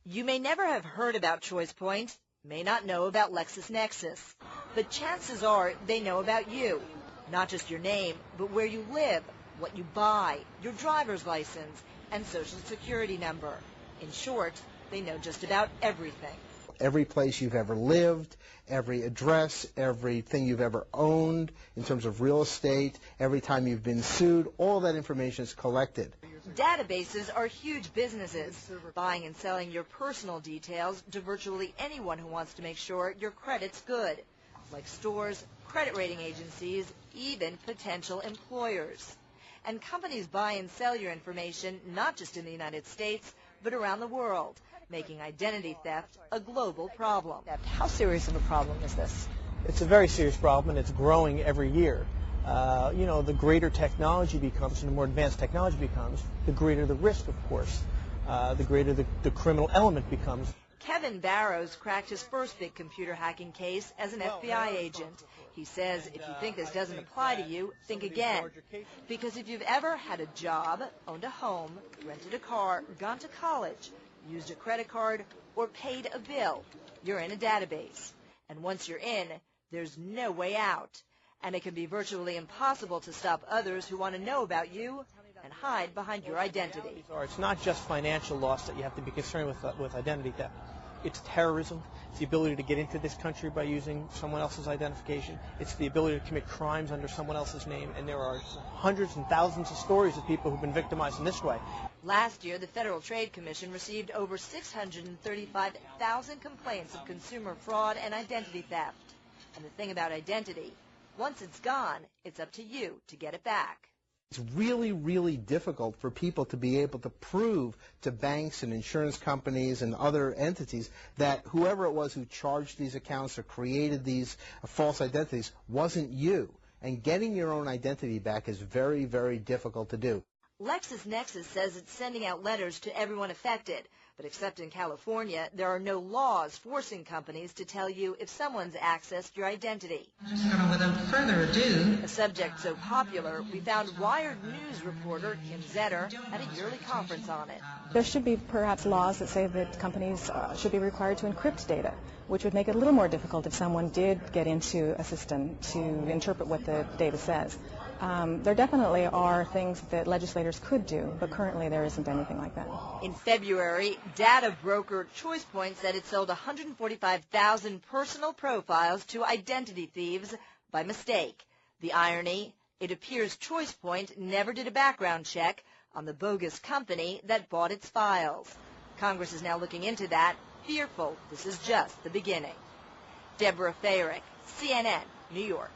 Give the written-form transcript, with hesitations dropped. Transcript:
You may never have heard about ChoicePoint, may not know about LexisNexis, but chances are they know about you. Not just your name, but where you live, what you buy, your driver's license, and social security number. In short, they know just about everything. Every place you've ever lived, every address, everything you've ever owned in terms of real estate, every time you've been sued, all that information is collected. Databases are huge businesses, buying and selling your personal details to virtually anyone who wants to make sure your credit's good, like stores, credit rating agencies, even potential employers. And companies buy and sell your information not just in the United States, but around the world, making identity theft a global problem. How serious of a problem is this? It's a very serious problem, and it's growing every year. The greater technology becomes, and the more advanced technology becomes, the greater the risk, of course. The greater the criminal element becomes. Kevin Barrows cracked his first big computer hacking case as an FBI agent. He says if you think this doesn't apply to you, think again. Because if you've ever had a job, owned a home, rented a car, gone to college, used a credit card, or paid a bill, you're in a database. And once you're in, there's no way out. And it can be virtually impossible to stop others who want to know about you and hide behind your identity. It's not just financial loss that you have to be concerned with identity theft. It's terrorism. It's the ability to get into this country by using someone else's identification. It's the ability to commit crimes under someone else's name. And there are hundreds and thousands of stories of people who've been victimized in this way. Last year, the Federal Trade Commission received over 635,000 complaints of consumer fraud and identity theft. And the thing about identity, once it's gone, it's up to you to get it back. It's really, really difficult for people to be able to prove to banks and insurance companies and other entities that whoever it was who charged these accounts or created these false identities wasn't you. And getting your own identity back is very, very difficult to do. LexisNexis says it's sending out letters to everyone affected, but except in California, there are no laws forcing companies to tell you if someone's accessed your identity. Just without further ado, a subject so popular, we found Wired News reporter Kim Zetter at a yearly conference on it. There should be perhaps laws that say that companies should be required to encrypt data, which would make it a little more difficult if someone did get into a system to interpret what the data says. There definitely are things that legislators could do, but currently there isn't anything like that. In February, data broker ChoicePoint said it sold 145,000 personal profiles to identity thieves by mistake. The irony, it appears ChoicePoint never did a background check on the bogus company that bought its files. Congress is now looking into that, fearful this is just the beginning. Deborah Fayrick, CNN, New York.